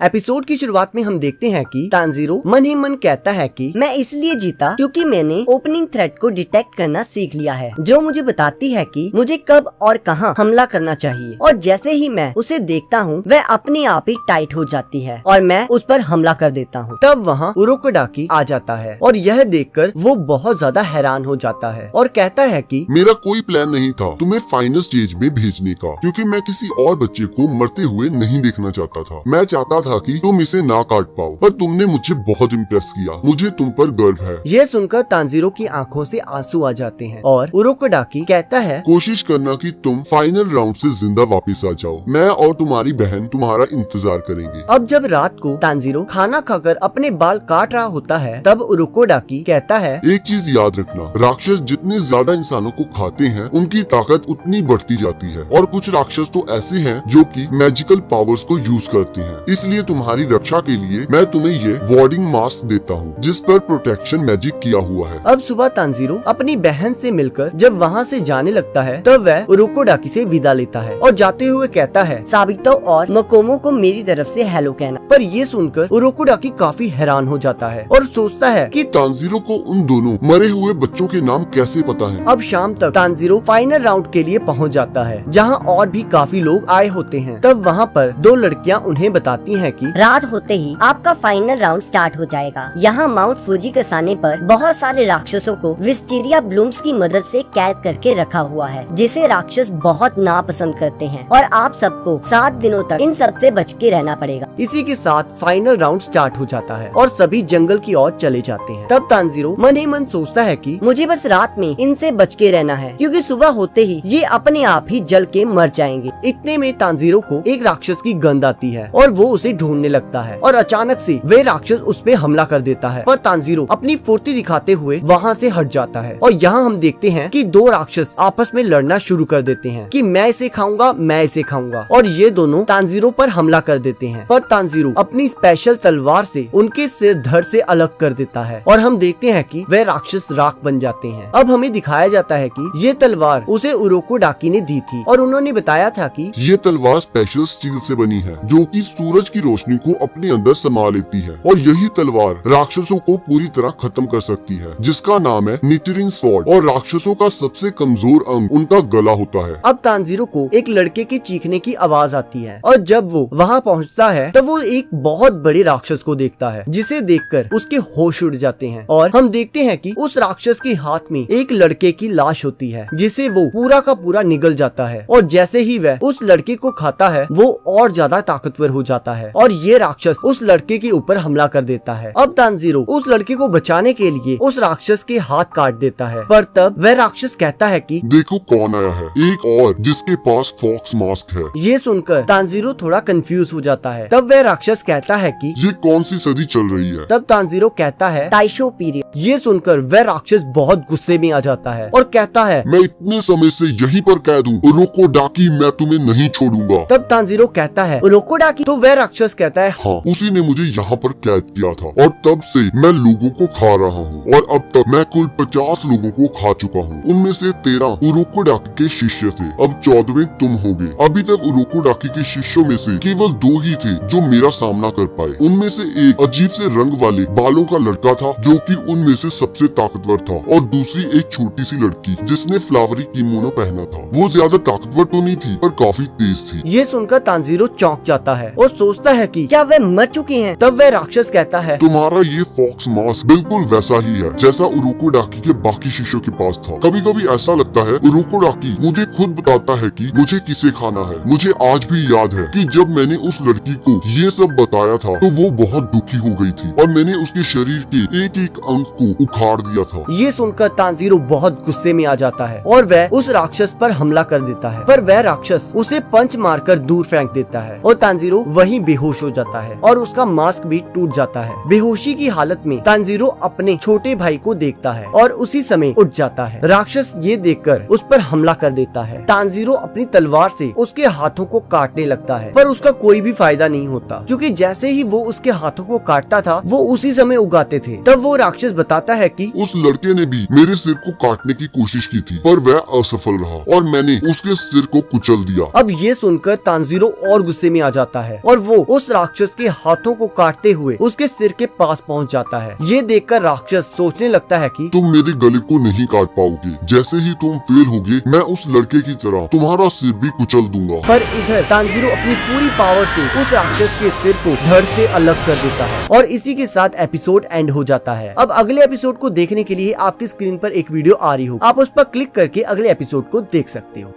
Episode की शुरुआत में हम देखते हैं कि तानजीरो मन ही मन कहता है कि मैं इसलिए जीता क्योंकि मैंने ओपनिंग थ्रेट को डिटेक्ट करना सीख लिया है, जो मुझे बताती है कि मुझे कब और कहां हमला करना चाहिए। और जैसे ही मैं उसे देखता हूं, वह अपने आप ही टाइट हो जाती है और मैं उस पर हमला कर देता हूं। तब वहां उरोकोडाकी आ जाता है और यह देखकर वो बहुत ज्यादा हैरान हो जाता है और कहता है कि मेरा कोई प्लान नहीं था तुम्हें फाइनल स्टेज में भेजने का, क्योंकि मैं किसी और बच्चे को मरते हुए नहीं देखना चाहता था। मैं चाहता था कि तुम इसे ना काट पाओ, पर तुमने मुझे बहुत इम्प्रेस किया। मुझे तुम पर गर्व है। यह सुनकर तानजीरो की आंखों से आंसू आ जाते हैं और उरोकोडाकी कहता है कोशिश करना कि तुम फाइनल राउंड से जिंदा वापस आ जाओ। मैं और तुम्हारी बहन तुम्हारा इंतजार करेंगे। अब जब रात को तानजीरो खाना खाकर अपने बाल काट रहा होता है, तब उरोकोडाकी कहता है एक चीज याद रखना, राक्षस जितने ज्यादा इंसानों को खाते हैं उनकी ताकत उतनी बढ़ती जाती है, और कुछ राक्षस तो ऐसे हैं जो कि मैजिकल पावर्स को यूज करते हैं। इसलिए तुम्हारी रक्षा के लिए मैं तुम्हें ये वार्डिंग मास्क देता हूँ, जिस पर प्रोटेक्शन मैजिक किया हुआ है। अब सुबह तानजीरो अपनी बहन से मिलकर जब वहाँ से जाने लगता है, तब वह उरोकोडाकी से विदा लेता है और जाते हुए कहता है साबितो और मकोमो को मेरी तरफ से हेलो कहना। पर ये सुनकर उरोकोडाकी काफी हैरान हो जाता है और सोचता है कि तानजीरो को उन दोनों मरे हुए बच्चों के नाम कैसे पता है। अब शाम तक तानजीरो फाइनल राउंड के लिए पहुंच जाता है, जहां और भी काफी लोग आए होते हैं। तब वहां पर दो लड़कियां उन्हें बताती हैं कि रात होते ही आपका फाइनल राउंड स्टार्ट हो जाएगा। यहाँ माउंट फूजी कसाने पर बहुत सारे राक्षसों को विस्टीरिया ब्लूम्स की मदद से कैद करके रखा हुआ है, जिसे राक्षस बहुत नापसंद करते हैं, और आप सबको 7 दिनों तक इन सब से बच के रहना पड़ेगा। इसी के साथ फाइनल राउंड स्टार्ट हो जाता है और सभी जंगल की ओर चले जाते हैं। तब तानजीरो मन ही मन सोचता है कि मुझे बस रात में इनसे बच के रहना है, क्योंकि सुबह होते ही ये अपने आप ही जल के मर जाएंगे। इतने में तानजीरो को एक राक्षस की गंध आती है और वो उसे ढूंढने लगता है, और अचानक से वे राक्षस उस पे हमला कर देता है। पर तानजीरो अपनी फुर्ती दिखाते हुए वहाँ से हट जाता है और यहाँ हम देखते हैं कि दो राक्षस आपस में लड़ना शुरू कर देते हैं कि मैं इसे खाऊंगा, मैं इसे खाऊंगा, और ये दोनों तानजीरो पर हमला कर देते हैं। पर तानजीरो अपनी स्पेशल तलवार से उनके सिर धड़ से अलग कर देता है और हम देखते हैं कि वह राक्षस राख बन जाते हैं। अब हमें दिखाया जाता है कि ये तलवार उसे उरोकोडाकी ने दी थी और उन्होंने बताया था कि ये तलवार स्पेशल स्टील से बनी है, जो कि सूरज की रोशनी को अपने अंदर समा लेती है, और यही तलवार राक्षसों को पूरी तरह खत्म कर सकती है, जिसका नाम है निटिरिन स्वॉर्ड। और राक्षसों का सबसे कमजोर अंग उनका गला होता है। अब तानजीरो को एक लड़के के चीखने की आवाज आती है और जब वो वहाँ पहुँचता है तब वो एक बहुत बड़े राक्षस को देखता है, जिसे देखकर उसके होश उड़ जाते हैं और हम देखते हैं कि उस राक्षस के हाथ में एक लड़के की लाश होती है, जिसे वो पूरा का पूरा निगल जाता है, और जैसे ही वह उस लड़के को खाता है वो और ज्यादा ताकतवर हो जाता है और ये राक्षस उस लड़के के ऊपर हमला कर देता है। अब तानजीरो उस लड़के को बचाने के लिए उस राक्षस के हाथ काट देता है, पर तब वह राक्षस कहता है कि देखो कौन आया है, एक और जिसके पास फॉक्स मास्क है। ये सुनकर तानजीरो थोड़ा कंफ्यूज हो जाता है। तब वह राक्षस कहता है कि ये कौन सी सदी चल रही है। तब तानजीरो कहता है ताइशो पीरियड। ये सुनकर वह राक्षस बहुत गुस्से में आ जाता है और कहता है मैं इतने समय से यहीं पर कैद हूँ, उरोकोडाकी मैं तुम्हें नहीं छोड़ूंगा। तब तानजीरो कहता है उरोकोडाकी। तो वह राक्षस कहता है हाँ, उसी ने मुझे यहाँ पर कैद किया था, और तब से मैं लोगों को खा रहा हूँ, और अब तक मैं कुल 50 लोगों को खा चुका हूँ। उनमें से 13 उरोकोडाकी के शिष्य थे, अब 14वें तुम होगे। अभी तक उरोकोडाकी के शिष्यों में से केवल 2 ही थे जो मेरा सामना कर पाए। उनमें से एक अजीब से रंग वाले बालों का लड़का था, जो कि उनमें से सबसे ताकतवर था, और दूसरी एक छोटी सी लड़की जिसने फ्लावरी किमोनो पहना था। वो ज्यादा ताकतवर तो नहीं थी, पर काफी तेज थी। ये सुनकर तानजीरो चौंक जाता है और सोचता है कि क्या वे मर चुके हैं? तब वह राक्षस कहता है तुम्हारा ये फॉक्स मास्क बिल्कुल वैसा ही है जैसा उरोकोडाकी के बाकी शिष्यों के पास था। कभी कभी ऐसा लगता है उरोकोडाकी मुझे खुद बताता है कि मुझे किसे खाना है। मुझे आज भी याद है कि जब मैंने उस लड़की को ये सब बताया था तो वो बहुत दुखी हो गई थी, और मैंने उसके शरीर के एक एक अंग को उखाड़ दिया था। ये सुनकर तानजीरो बहुत गुस्से में आ जाता है और वह उस राक्षस पर हमला कर देता है, पर वह राक्षस उसे पंच मारकर दूर फेंक देता है और तानजीरो वहीं बेहोश हो जाता है और उसका मास्क भी टूट जाता है। बेहोशी की हालत में तानजीरो अपने छोटे भाई को देखता है और उसी समय उठ जाता है। राक्षस ये देखकर उस पर हमला कर देता है। तानजीरो अपनी तलवार से उसके हाथों को काटने लगता है, पर उसका कोई भी फायदा नहीं होता, क्योंकि जैसे ही वो उसके हाथों को काटता था वो उसी समय उगाते थे। तब वो राक्षस बताता है कि उस लड़के ने भी मेरे सिर को काटने की कोशिश की थी, पर वह असफल रहा और मैंने उसके सिर को कुचल दिया। अब ये सुनकर तानजीरो और गुस्से में आ जाता है और वो उस राक्षस के हाथों को काटते हुए उसके सिर के पास पहुंच जाता है। ये देखकर राक्षस सोचने लगता है कि तुम मेरे गले को नहीं काट पाओगे। जैसे ही तुम फेल होगे मैं उस लड़के की तरह तुम्हारा सिर भी कुचल दूंगा। पर इधर तानजीरो अपनी पूरी पावर से उस राक्षस के सिर को धड़ से अलग कर देता है और इसी के साथ एपिसोड एंड हो जाता है। अब अगले एपिसोड को देखने के लिए आपकी स्क्रीन पर एक वीडियो आ रही हो, आप उस पर क्लिक करके अगले एपिसोड को देख सकते हो।